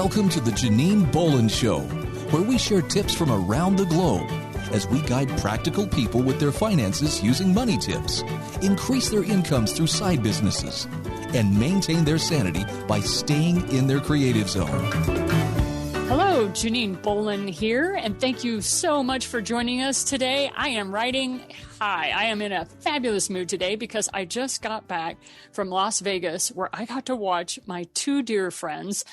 Welcome to the Janine Bolon Show, where we share tips from around the globe as we guide practical people with their finances using money tips, increase their incomes through side businesses, and maintain their sanity by staying in their creative zone. Hello, Janine Bolon here, and thank you so much for joining us today. I am riding high. I am in a fabulous mood today because I just got back from Las Vegas, where I got to watch my two dear friends,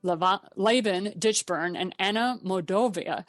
Laban Ditchburn and Anna Moldova.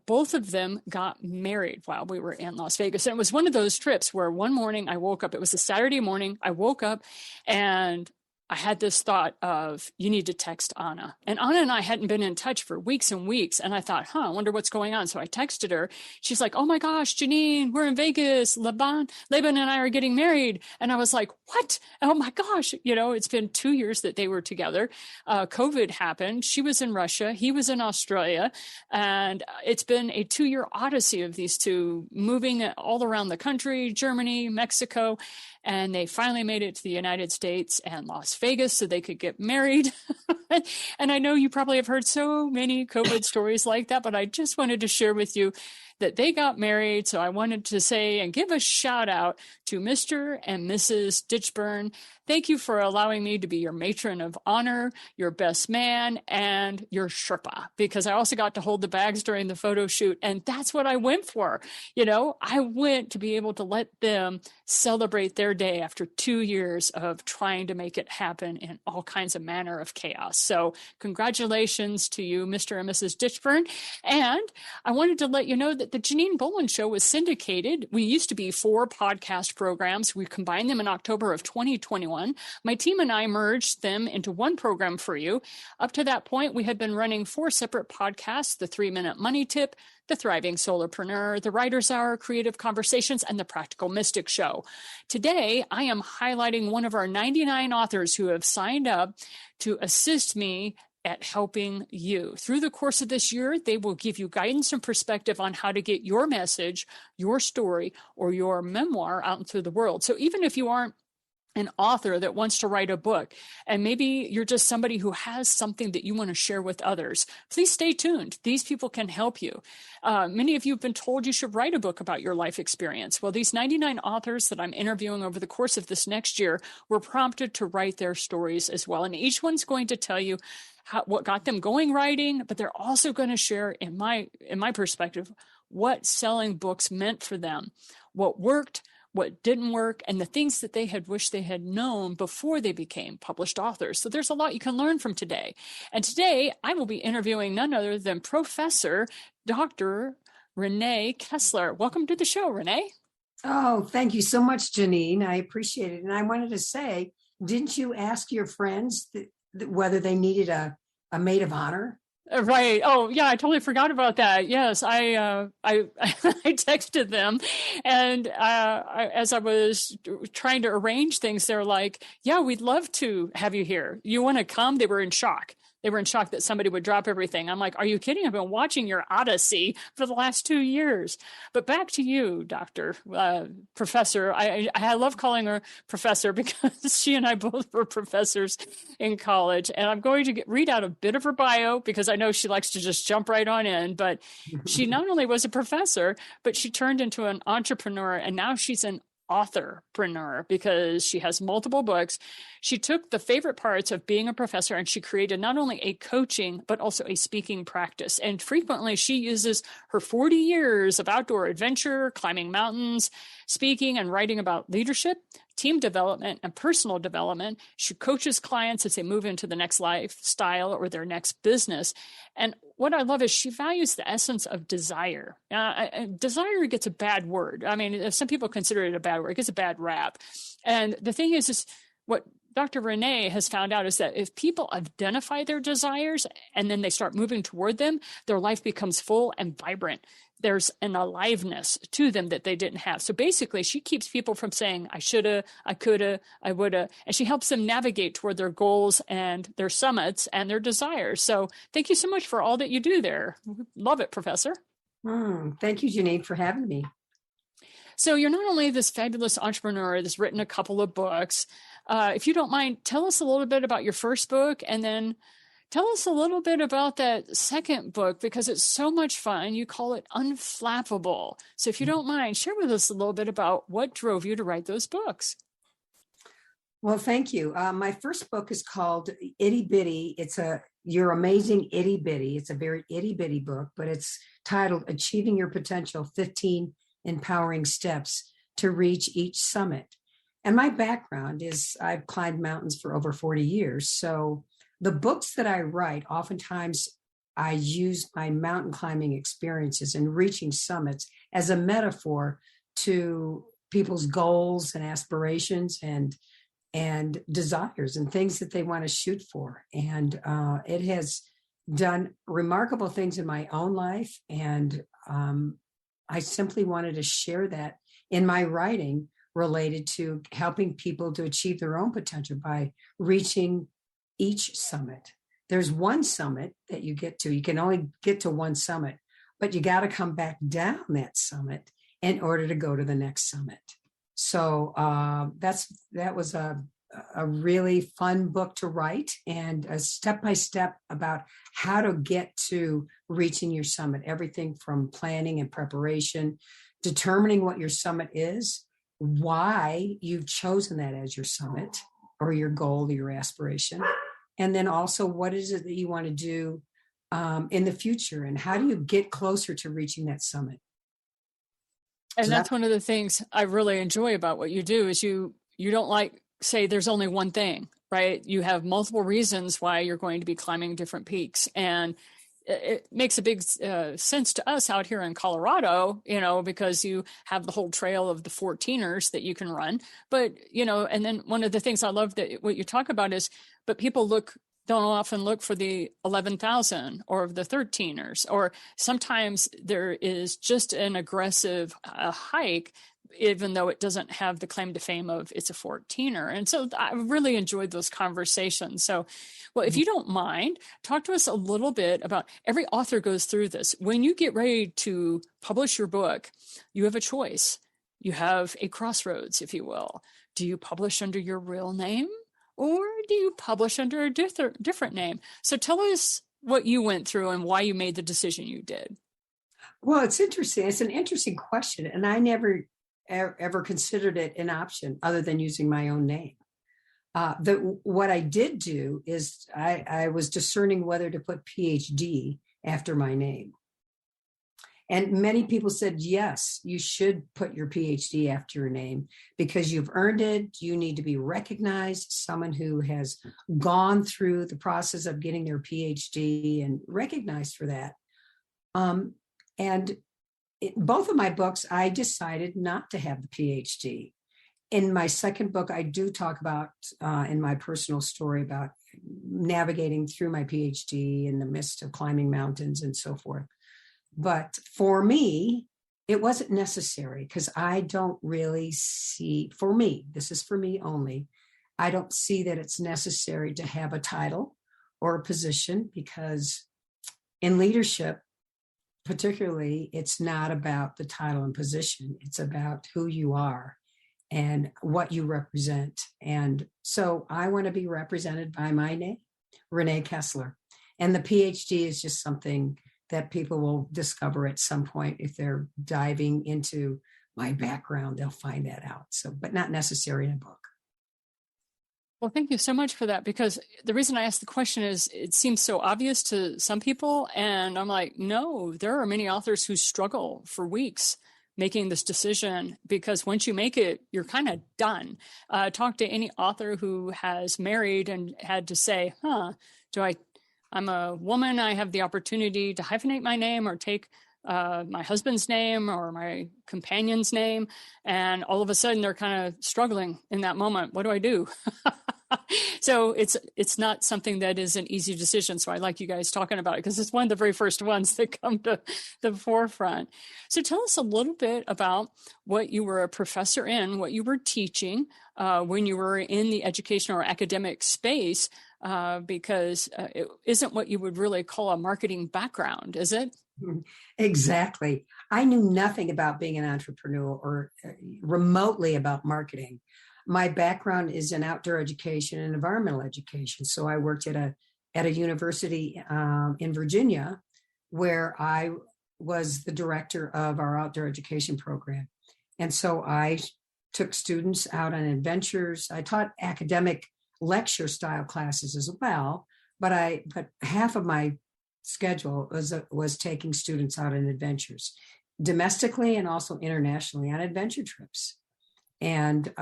Both of them got married while we were in Las Vegas. And it was one of those trips where one morning I woke up, it was a Saturday morning, I woke up and I had this thought of, you need to text Anna. And Anna and I hadn't been in touch for weeks and weeks. And I thought, I wonder what's going on. So I texted her. She's like, oh my gosh, Janine, we're in Vegas. Laban and I are getting married. And I was like, what? Oh my gosh. It's been 2 years that they were together. COVID happened. She was in Russia. He was in Australia. And it's been a 2-year odyssey of these two moving all around the country, Germany, Mexico. And they finally made it to the United States and Las Vegas so they could get married. And I know you probably have heard so many COVID stories like that, but I just wanted to share with you that they got married. So I wanted to say and give a shout out to Mr. and Mrs. Ditchburn. Thank you for allowing me to be your matron of honor, your best man, and your Sherpa, because I also got to hold the bags during the photo shoot. And that's what I went for. I went to be able to let them celebrate their day after 2 years of trying to make it happen in all kinds of manner of chaos. So congratulations to you, Mr. and Mrs. Ditchburn. And I wanted to let you know that the Janine Bolon Show was syndicated. We used to be 4 podcast programs. We combined them in October of 2021. My team and I merged them into one program for you. Up to that point, we had been running 4 separate podcasts: the 3-Minute Money Tip, the Thriving Solopreneur, the Writer's Hour, Creative Conversations, and the Practical Mystic Show. Today, I am highlighting one of our 99 authors who have signed up to assist me at helping you. Through the course of this year, they will give you guidance and perspective on how to get your message, your story, or your memoir out into the world. So even if you aren't an author that wants to write a book, and maybe you're just somebody who has something that you want to share with others, please stay tuned. These people can help you. Many of you have been told you should write a book about your life experience. Well, these 99 authors that I'm interviewing over the course of this next year were prompted to write their stories as well. And each one's going to tell you what got them going writing, but they're also going to share, in my perspective, what selling books meant for them, what worked, what didn't work, and the things that they had wished they had known before they became published authors. So there's a lot you can learn from today. And today I will be interviewing none other than Professor Dr. Rena Kessler. Welcome to the show, Rena. Oh, thank you so much, Janine. I appreciate it. And I wanted to say, didn't you ask your friends whether they needed a maid of honor? Right. Oh, yeah. I totally forgot about that. Yes, I texted them, and as I was trying to arrange things, they're like, "Yeah, we'd love to have you here. You want to come?" They were in shock. They were in shock that somebody would drop everything. I'm like, are you kidding? I've been watching your odyssey for the last 2 years. But back to you, Doctor, Professor. I love calling her Professor because she and I both were professors in college. And I'm going to read out a bit of her bio because I know she likes to just jump right on in. But she not only was a professor, but she turned into an entrepreneur. And now she's an authorpreneur because she has multiple books. She took the favorite parts of being a professor and she created not only a coaching, but also a speaking practice. And frequently she uses her 40 years of outdoor adventure, climbing mountains, speaking and writing about leadership, team development, and personal development. She coaches clients as they move into the next lifestyle or their next business. And what I love is she values the essence of desire. Desire gets a bad word. I mean, some people consider it a bad word. It gets a bad rap. And the thing is what Dr. Rena has found out is that if people identify their desires and then they start moving toward them, their life becomes full and vibrant. There's an aliveness to them that they didn't have. So basically, she keeps people from saying, I shoulda, I coulda, I woulda, and she helps them navigate toward their goals and their summits and their desires. So thank you so much for all that you do there. Love it, Professor. Thank you, Janine, for having me. So you're not only this fabulous entrepreneur that's written a couple of books. If you don't mind, tell us a little bit about your first book and then Tell us a little bit about that second book because it's so much fun. You call it Unflappable. So if you don't mind, share with us a little bit about what drove you to write those books. Well, thank you. My first book is called Itty Bitty. It's Your Amazing Itty Bitty. It's a very itty bitty book, but it's titled Achieving Your Potential, 15 Empowering Steps to Reach Each Summit. And my background is I've climbed mountains for over 40 years. So the books that I write, oftentimes I use my mountain climbing experiences and reaching summits as a metaphor to people's goals and aspirations and desires and things that they want to shoot for. And it has done remarkable things in my own life. And I simply wanted to share that in my writing related to helping people to achieve their own potential by reaching each summit. There's one summit that you get to. You can only get to one summit, but you got to come back down that summit in order to go to the next summit. So that was a really fun book to write, and a step-by-step about how to get to reaching your summit. Everything from planning and preparation, determining what your summit is, why you've chosen that as your summit or your goal or your aspiration, and then also what is it that you want to do in the future, and how do you get closer to reaching that summit. And that's one of the things I really enjoy about what you do is you don't say there's only one thing, right? You have multiple reasons why you're going to be climbing different peaks. And it makes a big sense to us out here in Colorado, because you have the whole trail of the 14ers that you can run. But, and then one of the things I love that what you talk about is, but people don't often look for the 11,000 or the 13ers, or sometimes there is just an aggressive hike, even though it doesn't have the claim to fame of it's a 14er. And so I really enjoyed those conversations. So, well, if you don't mind, talk to us a little bit about, every author goes through this. When you get ready to publish your book, you have a choice. You have a crossroads, if you will. Do you publish under your real name? Or do you publish under a different name? So tell us what you went through and why you made the decision you did. Well, it's interesting. It's an interesting question. And I never ever considered it an option other than using my own name. What I did do is I was discerning whether to put PhD after my name. And many people said, yes, you should put your PhD after your name because you've earned it. You need to be recognized, someone who has gone through the process of getting their PhD and recognized for that. Both of my books, I decided not to have the PhD. In my second book, I do talk about, in my personal story, about navigating through my PhD in the midst of climbing mountains and so forth. But for me, it wasn't necessary because I don't really see, for me, this is for me only, I don't see that it's necessary to have a title or a position because in leadership, particularly, it's not about the title and position. It's about who you are and what you represent. And so I want to be represented by my name, Rena Kessler. And the PhD is just something that people will discover at some point. If they're diving into my background, they'll find that out. So, but not necessary in a book. Well, thank you so much for that, because the reason I asked the question is it seems so obvious to some people. And I'm like, no, there are many authors who struggle for weeks making this decision, because once you make it, you're kind of done. Talk to any author who has married and had to say, I'm a woman, I have the opportunity to hyphenate my name or take my husband's name or my companion's name. And all of a sudden they're kind of struggling in that moment. What do I do? So it's not something that is an easy decision. So I like you guys talking about it because it's one of the very first ones that come to the forefront. So tell us a little bit about what you were a professor in, what you were teaching when you were in the educational or academic space, because it isn't what you would really call a marketing background, is it? Exactly. I knew nothing about being an entrepreneur or remotely about marketing. My background is in outdoor education and environmental education. So I worked at at a university in Virginia, where I was the director of our outdoor education program. And so I took students out on adventures. I taught academic lecture style classes as well, but half of my schedule was taking students out on adventures, domestically and also internationally on adventure trips. And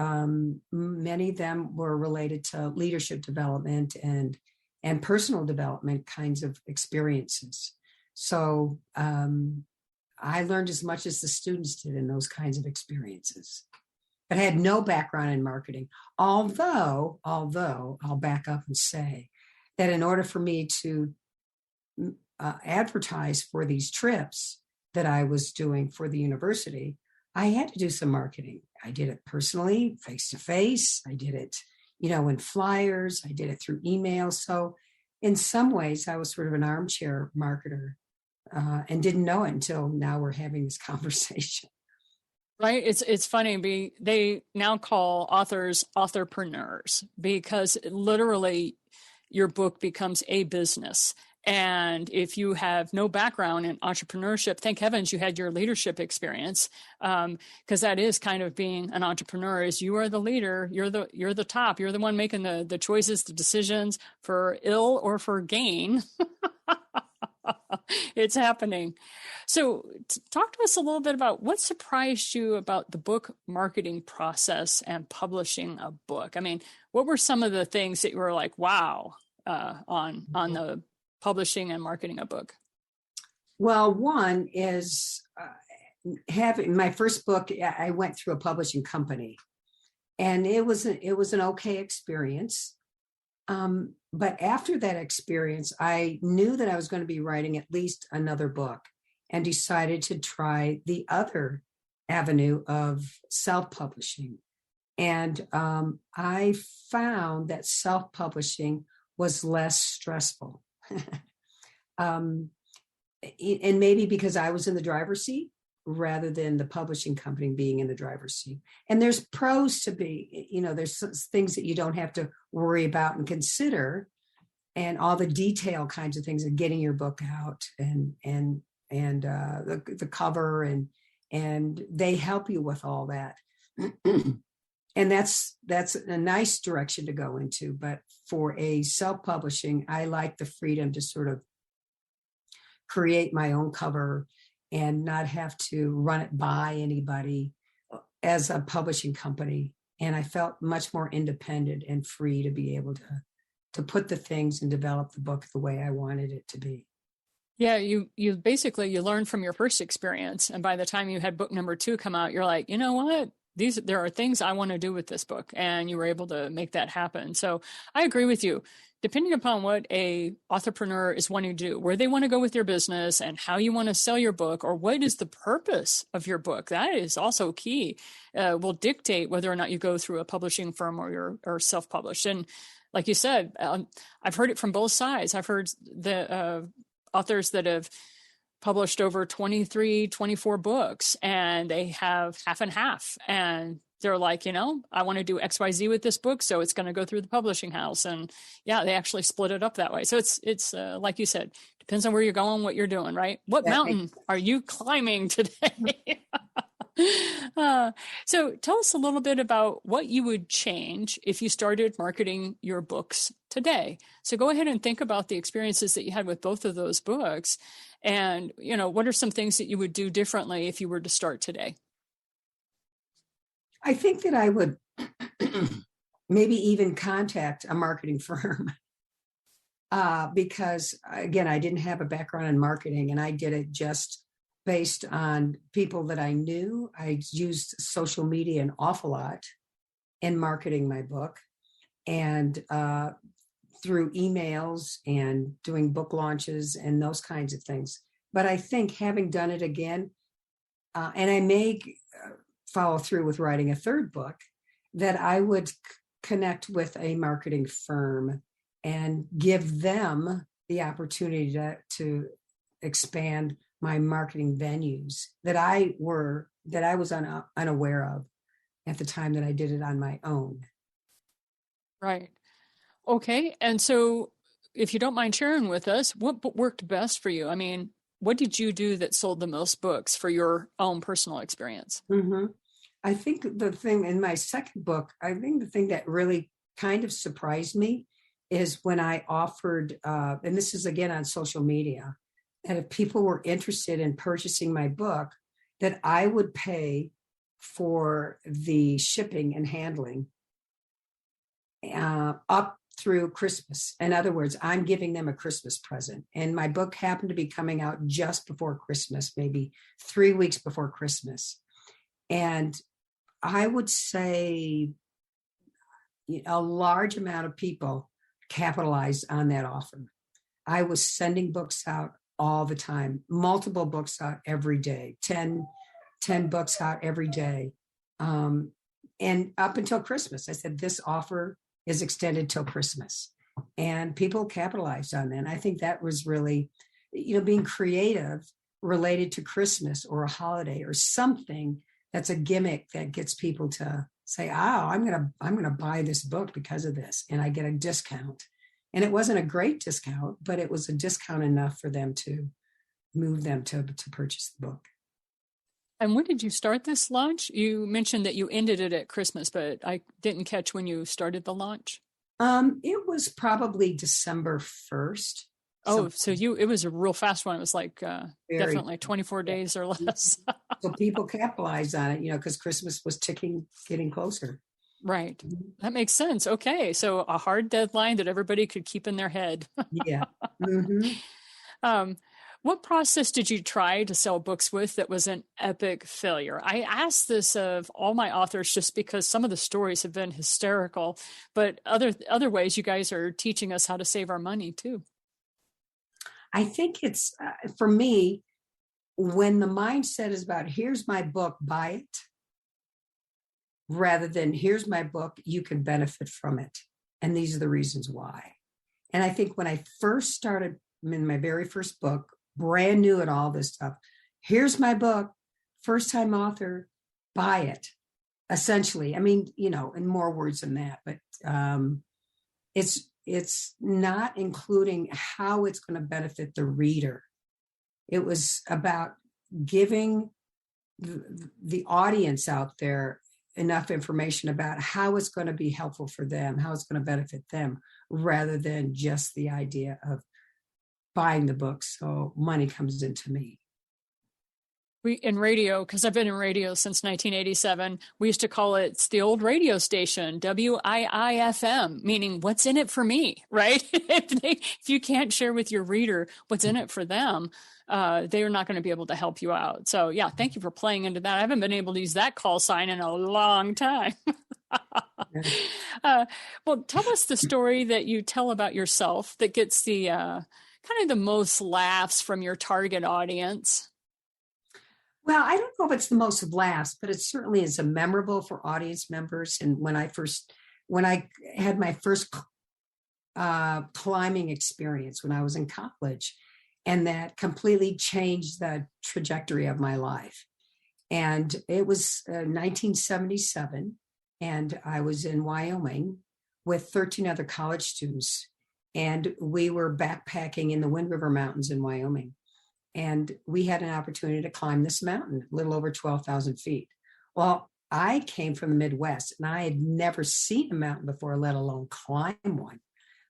many of them were related to leadership development and personal development kinds of experiences. So I learned as much as the students did in those kinds of experiences. But I had no background in marketing, although I'll back up and say that in order for me to advertise for these trips that I was doing for the university, I had to do some marketing. I did it personally, face to face. I did it, in flyers. I did it through email. So in some ways, I was sort of an armchair marketer and didn't know it until now we're having this conversation. Right. It's funny. They now call authors authorpreneurs because literally your book becomes a business. And if you have no background in entrepreneurship, thank heavens you had your leadership experience, because that is kind of being an entrepreneur. Is you are the leader, you're the top, you're the one making the choices, the decisions for ill or for gain. It's happening. So talk to us a little bit about what surprised you about the book marketing process and publishing a book. I mean, what were some of the things that you were like, wow, on the publishing and marketing a book? Well, one is having my first book. I went through a publishing company, and it was an okay experience. But after that experience, I knew that I was going to be writing at least another book, and decided to try the other avenue of self-publishing. And I found that self-publishing was less stressful. And maybe because I was in the driver's seat rather than the publishing company being in the driver's seat. And there's pros to be, there's things that you don't have to worry about and consider, and all the detail kinds of things of getting your book out and the cover and they help you with all that. And that's a nice direction to go into. But for a self-publishing, I like the freedom to sort of create my own cover and not have to run it by anybody as a publishing company. And I felt much more independent and free to be able to put the things and develop the book the way I wanted it to be. Yeah, you basically learned from your first experience, and by the time you had book number 2 come out, you're like, you know what? There are things I want to do with this book, and you were able to make that happen. So I agree with you. Depending upon what a authorpreneur is wanting to do, where they want to go with their business, and how you want to sell your book, or what is the purpose of your book, that is also key. Will dictate whether or not you go through a publishing firm or self-published. And like you said, I've heard it from both sides. I've heard the authors that have published over 23, 24 books, and they have half and half. And they're like, I want to do XYZ with this book, so it's going to go through the publishing house. And yeah, they actually split it up that way. So it's like you said, depends on where you're going, what you're doing, right? What mountain are you climbing today? So tell us a little bit about what you would change if you started marketing your books today. So go ahead and think about the experiences that you had with both of those books. And, what are some things that you would do differently if you were to start today? I think that I would maybe even contact a marketing firm because, again, I didn't have a background in marketing, and I did it just based on people that I knew. I used social media an awful lot in marketing my book, and through emails and doing book launches and those kinds of things. But I think having done it again, and I may follow through with writing a third book, that I would connect with a marketing firm and give them the opportunity to expand my marketing venues that I was unaware of at the time that I did it on my own. Right. Okay. And so if you don't mind sharing with us, what worked best for you? I mean, what did you do that sold the most books for your own personal experience? Mm-hmm. I think the thing in my second book, I think the thing that really kind of surprised me is when I offered, and this is again on social media, that if people were interested in purchasing my book, that I would pay for the shipping and handling up through Christmas. In other words, I'm giving them a Christmas present. And my book happened to be coming out just before Christmas, maybe 3 weeks before Christmas. And I would say a large amount of people capitalized on that offer. I was sending books out all the time, multiple books out every day, 10 books out every day. And up until Christmas, I said, this offer is extended till Christmas. And people capitalized on that. And I think that was really, being creative related to Christmas or a holiday or something that's a gimmick that gets people to say, oh, I'm gonna buy this book because of this. And I get a discount. And it wasn't a great discount, but it was a discount enough for them to move them to purchase the book. And when did you start this launch? You mentioned that you ended it at Christmas, but I didn't catch when you started the launch. It was probably December 1st. Oh, so it was a real fast one. It was like definitely 24 days or less. So people capitalized on it, because Christmas was getting closer. Right. That makes sense. Okay. So a hard deadline that everybody could keep in their head. Yeah. Mm-hmm. What process did you try to sell books with that was an epic failure? I asked this of all my authors just because some of the stories have been hysterical, but other ways you guys are teaching us how to save our money too. I think it's, for me, when the mindset is about, here's my book, buy it, rather than here's my book, you can benefit from it. And these are the reasons why. And I think when I first started in my very first book, brand new at all this stuff, here's my book, first time author, buy it. Essentially, I mean, in more words than that, but it's not including how it's going to benefit the reader. It was about giving the audience out there enough information about how it's going to be helpful for them, how it's going to benefit them, rather than just the idea of buying the book so money comes into me. We in radio, because I've been in radio since 1987, we used to call it the old radio station, WIIFM, meaning what's in it for me, right? If you can't share with your reader what's in it for them, they're not going to be able to help you out. So yeah, thank you for playing into that. I haven't been able to use that call sign in a long time. Well, tell us the story that you tell about yourself that gets the kind of the most laughs from your target audience. Well, I don't know if it's the most laughs, but it certainly is memorable for audience members. And when I had my first climbing experience when I was in college, and that completely changed the trajectory of my life. And it was 1977, and I was in Wyoming with 13 other college students, and we were backpacking in the Wind River Mountains in Wyoming. And we had an opportunity to climb this mountain, a little over 12,000 feet. Well, I came from the Midwest, and I had never seen a mountain before, let alone climb one.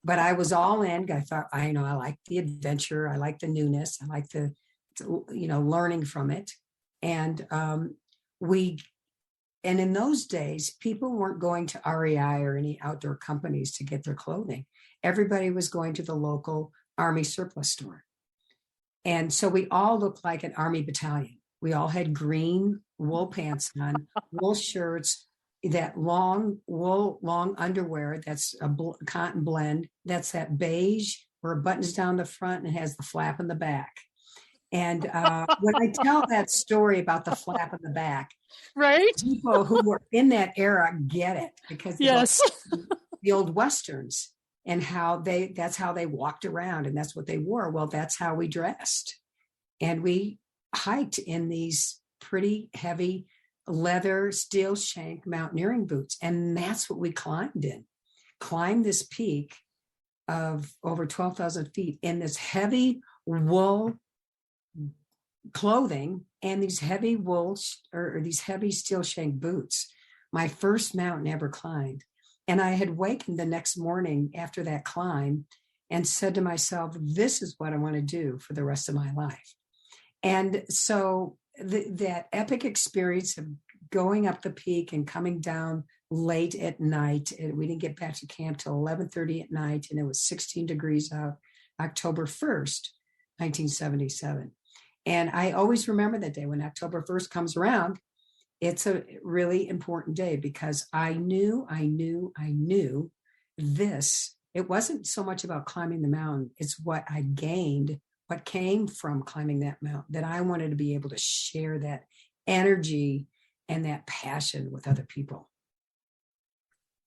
But I was all in. I thought, I like the adventure. I like the newness. I like the learning from it. And and in those days, people weren't going to REI or any outdoor companies to get their clothing. Everybody was going to the local Army surplus store. And so we all looked like an Army battalion. We all had green wool pants on, wool shirts, that long wool, long underwear that's a cotton blend. That's that beige where it buttons down the front and has the flap in the back. And when I tell that story about the flap in the back, right? People who were in that era get it, because yes, the old Westerns. And that's how they walked around, and that's what they wore. Well, that's how we dressed. And we hiked in these pretty heavy leather steel shank mountaineering boots. And that's what we climbed in. Climbed this peak of over 12,000 feet in this heavy wool clothing and these heavy wool or these heavy steel shank boots. My first mountain ever climbed. And I had wakened the next morning after that climb and said to myself, this is what I want to do for the rest of my life. And so that epic experience of going up the peak and coming down late at night, and we didn't get back to camp till 11:30 at night, and it was 16 degrees out, October 1st, 1977. And I always remember that day. When October 1st comes around, it's a really important day because I knew this. It wasn't so much about climbing the mountain. It's what I gained, what came from climbing that mountain, that I wanted to be able to share that energy and that passion with other people.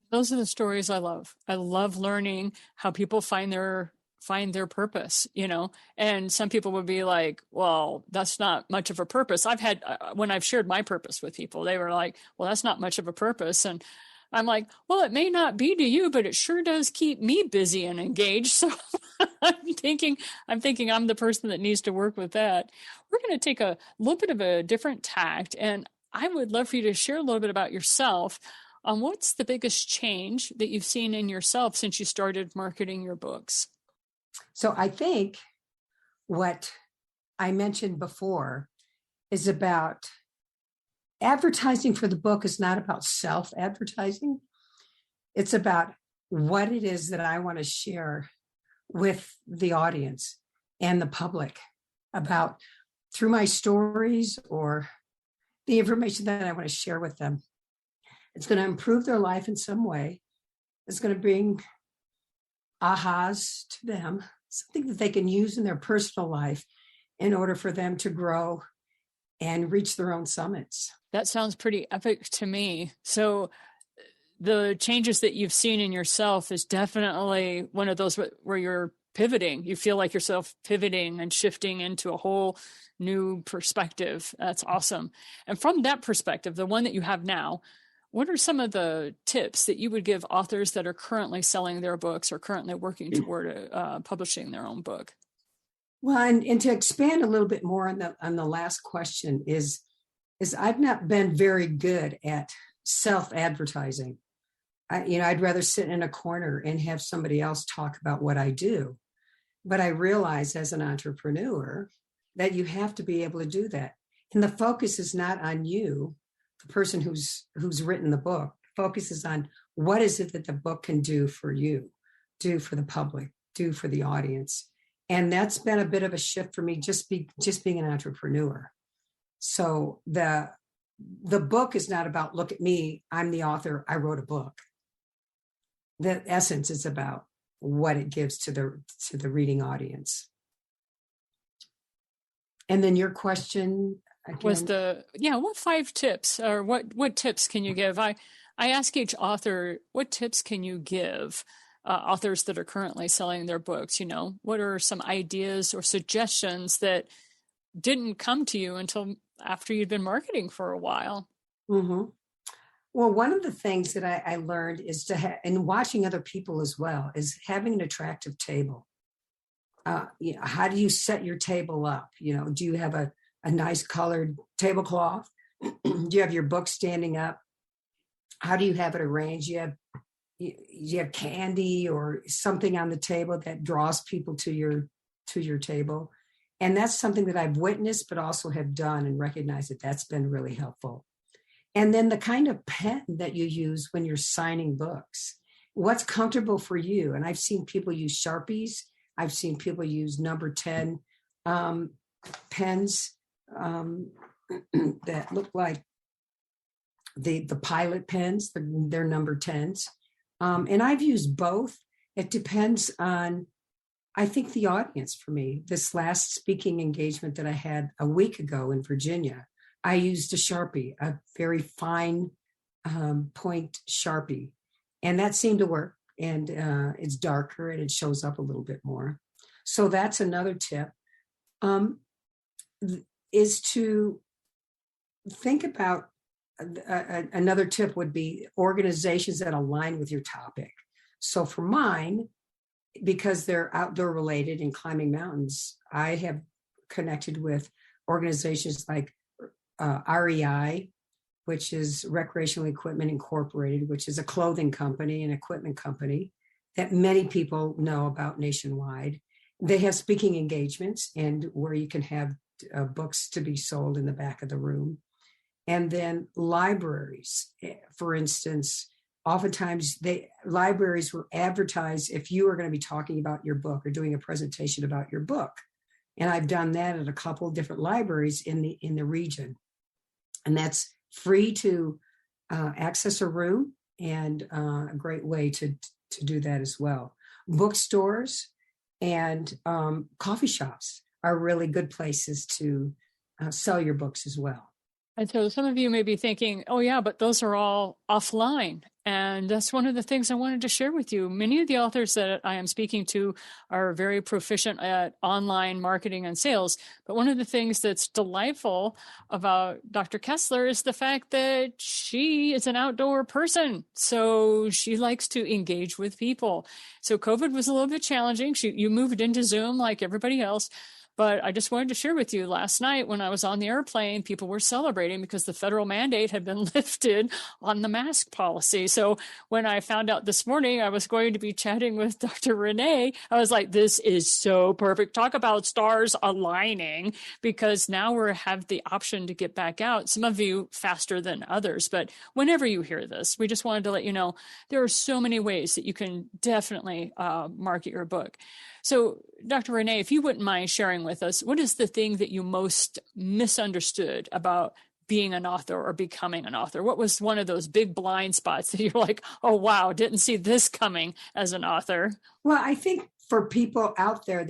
Those are the stories I love. I love learning how people find their purpose, and some people would be like, well, that's not much of a purpose. I've had, when I've shared my purpose with people, they were like, well, that's not much of a purpose. And I'm like, well, it may not be to you, but it sure does keep me busy and engaged. So I'm thinking I'm the person that needs to work with that. We're going to take a little bit of a different tact, and I would love for you to share a little bit about yourself. What's the biggest change that you've seen in yourself since you started marketing your books? So I think what I mentioned before is about advertising for the book is not about self-advertising. It's about what it is that I want to share with the audience and the public about through my stories or the information that I want to share with them. It's going to improve their life in some way. It's going to bring ahas to them, something that they can use in their personal life in order for them to grow and reach their own summits. That sounds pretty epic to me. So the changes that you've seen in yourself is definitely one of those where you're pivoting. You feel like yourself pivoting and shifting into a whole new perspective. That's awesome. And from that perspective, the one that you have now, what are some of the tips that you would give authors that are currently selling their books or currently working toward publishing their own book? Well, and to expand a little bit more on the last question is I've not been very good at self-advertising. I'd rather sit in a corner and have somebody else talk about what I do. But I realize as an entrepreneur that you have to be able to do that. And the focus is not on you, the person who's written the book. The focus is on what is it that the book can do for you, do for the public, do for the audience. And that's been a bit of a shift for me, just being an entrepreneur. So the book is not about, look at me, I'm the author, I wrote a book. The essence is about what it gives to the reading audience. And then your question again was what 5 tips or what tips can you give? I ask each author, what tips can you give authors that are currently selling their books? What are some ideas or suggestions that didn't come to you until after you'd been marketing for a while? Mm-hmm. Well, one of the things that I learned is and watching other people as well, is having an attractive table. How do you set your table up? Do you have a nice colored tablecloth? Do you have your book standing up? How do you have it arranged? You have candy or something on the table that draws people to your table. And that's something that I've witnessed, but also have done and recognized that that's been really helpful. And then the kind of pen that you use when you're signing books, what's comfortable for you. And I've seen people use Sharpies. I've seen people use number 10 pens that look like the Pilot pens. They're number 10s. And I've used both. It depends on, I think, the audience for me. This last speaking engagement that I had a week ago in Virginia, I used a Sharpie, a very fine point Sharpie. And that seemed to work. And it's darker and it shows up a little bit more. So that's another tip, is to think about, another tip would be organizations that align with your topic. So for mine, because they're outdoor related and climbing mountains, I have connected with organizations like REI, which is Recreational Equipment Incorporated, which is a clothing company and equipment company that many people know about nationwide. They have speaking engagements and where you can have books to be sold in the back of the room. And then libraries, for instance, oftentimes libraries will advertise if you are going to be talking about your book or doing a presentation about your book. And I've done that at a couple of different libraries in the region. And that's free to access a room and a great way to do that as well. Bookstores and coffee shops are really good places to sell your books as well. And so some of you may be thinking, oh, yeah, but those are all offline. And that's one of the things I wanted to share with you. Many of the authors that I am speaking to are very proficient at online marketing and sales. But one of the things that's delightful about Dr. Kessler is the fact that she is an outdoor person. So she likes to engage with people. So COVID was a little bit challenging. You moved into Zoom like everybody else. But I just wanted to share with you last night when I was on the airplane, people were celebrating because the federal mandate had been lifted on the mask policy. So when I found out this morning I was going to be chatting with Dr. Renee, I was like, this is so perfect. Talk about stars aligning, because now we have the option to get back out. Some of you faster than others, but whenever you hear this, we just wanted to let you know there are so many ways that you can definitely market your book. So, Dr. Renee, if you wouldn't mind sharing with us, what is the thing that you most misunderstood about being an author or becoming an author? What was one of those big blind spots that you're like, oh, wow, didn't see this coming as an author? Well, I think for people out there,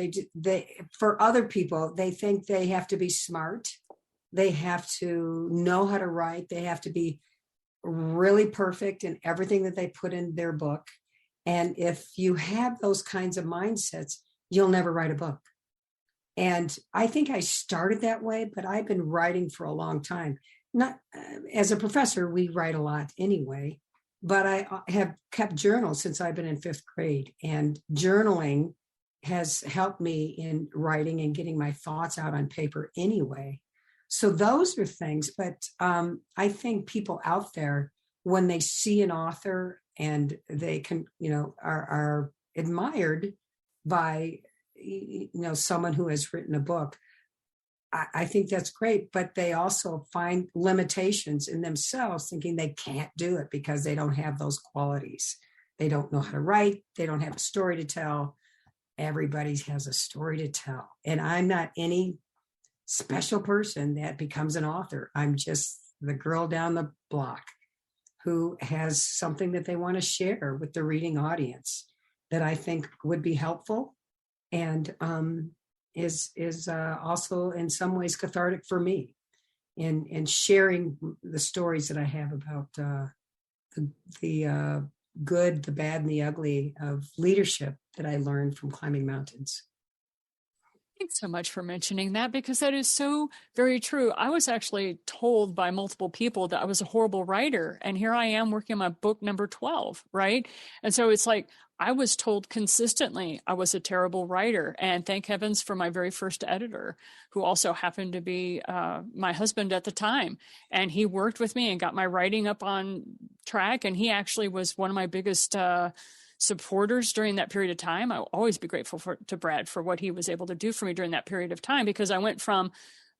for other people, they think they have to be smart. They have to know how to write. They have to be really perfect in everything that they put in their book. And if you have those kinds of mindsets, you'll never write a book. And I think I started that way, but I've been writing for a long time. Not as a professor, we write a lot anyway, but I have kept journals since I've been in 5th grade. And journaling has helped me in writing and getting my thoughts out on paper anyway. So those are things, but I think people out there, when they see an author and they can, are admired by, someone who has written a book, I think that's great, but they also find limitations in themselves, thinking they can't do it because they don't have those qualities. They don't know how to write. They don't have a story to tell. Everybody has a story to tell. And I'm not any special person that becomes an author. I'm just the girl down the block who has something that they want to share with the reading audience that I think would be helpful and is also in some ways cathartic for me in sharing the stories that I have about the good, the bad, and the ugly of leadership that I learned from climbing mountains. Thanks so much for mentioning that, because that is so very true. I was actually told by multiple people that I was a horrible writer, and here I am working on my book number 12, right? And so it's like I was told consistently I was a terrible writer, and thank heavens for my very first editor, who also happened to be my husband at the time, and he worked with me and got my writing up on track, and he actually was one of my biggest supporters during that period of time. I'll always be grateful to Brad for what he was able to do for me during that period of time, because I went from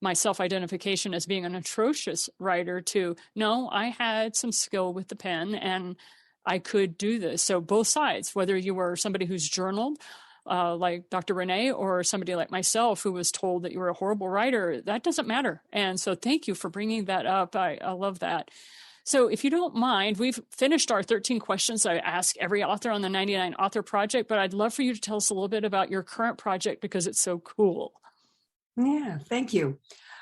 my self-identification as being an atrocious writer to, no, I had some skill with the pen and I could do this. So both sides, whether you were somebody who's journaled, like Dr. Renee, or somebody like myself who was told that you were a horrible writer, that doesn't matter. And so thank you for bringing that up. I love that. So if you don't mind, we've finished our 13 questions I ask every author on the 99 Author Project, but I'd love for you to tell us a little bit about your current project, because it's so cool. Yeah, thank you.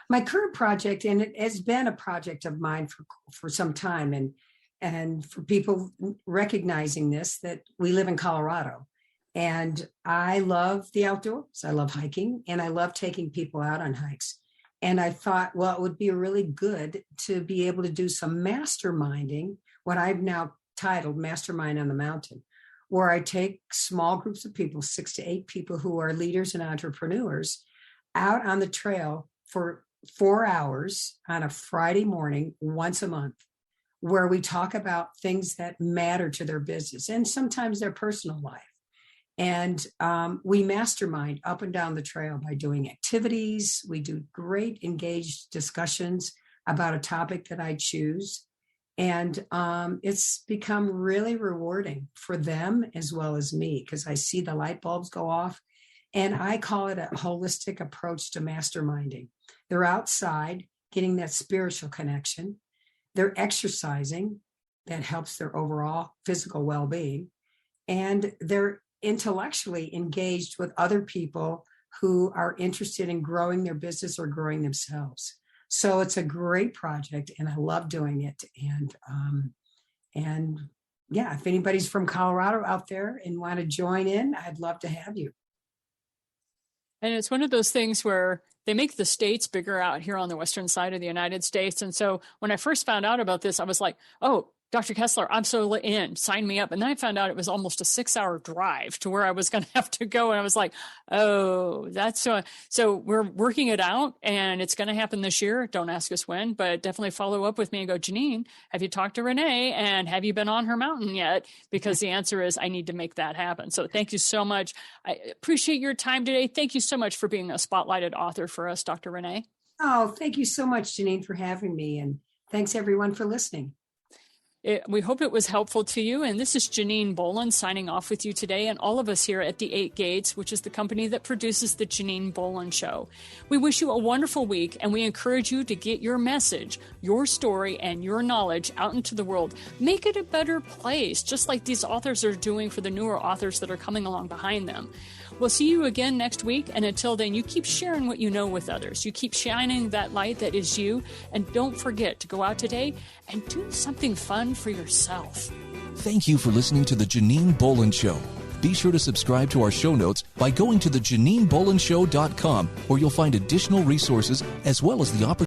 My current project, and it has been a project of mine for some time, and for people recognizing this, that we live in Colorado. And I love the outdoors. I love hiking, and I love taking people out on hikes. And I thought, well, it would be really good to be able to do some masterminding, what I've now titled Mastermind on the Mountain, where I take small groups of people, 6 to 8 people who are leaders and entrepreneurs, out on the trail for 4 hours on a Friday morning once a month, where we talk about things that matter to their business and sometimes their personal life. And we mastermind up and down the trail by doing activities. We do great engaged discussions about a topic that I choose. And it's become really rewarding for them as well as me, because I see the light bulbs go off. And I call it a holistic approach to masterminding. They're outside getting that spiritual connection. They're exercising. That helps their overall physical well-being. And they're intellectually engaged with other people who are interested in growing their business or growing themselves. So it's a great project, and I love doing it. And yeah, if anybody's from Colorado out there and want to join in, I'd love to have you. And it's one of those things where they make the states bigger out here on the western side of the United States. And so when I first found out about this, I was like, oh, Dr. Kessler, I'm so in, sign me up. And then I found out it was almost a 6-hour drive to where I was going to have to go. And I was like, oh, that's so we're working it out, and it's going to happen this year. Don't ask us when, but definitely follow up with me and go, Janine, have you talked to Renee, and have you been on her mountain yet? Because the answer is I need to make that happen. So thank you so much. I appreciate your time today. Thank you so much for being a spotlighted author for us, Dr. Renee. Oh, thank you so much, Janine, for having me. And thanks everyone for listening. We hope it was helpful to you. And this is Janine Bolon signing off with you today, and all of us here at the 8 Gates, which is the company that produces the Janine Bolon Show. We wish you a wonderful week, and we encourage you to get your message, your story, and your knowledge out into the world. Make it a better place, just like these authors are doing for the newer authors that are coming along behind them. We'll see you again next week. And until then, you keep sharing what you know with others. You keep shining that light that is you. And don't forget to go out today and do something fun for yourself. Thank you for listening to The Janine Bolon Show. Be sure to subscribe to our show notes by going to thejaninebolonshow.com, where you'll find additional resources as well as the opportunity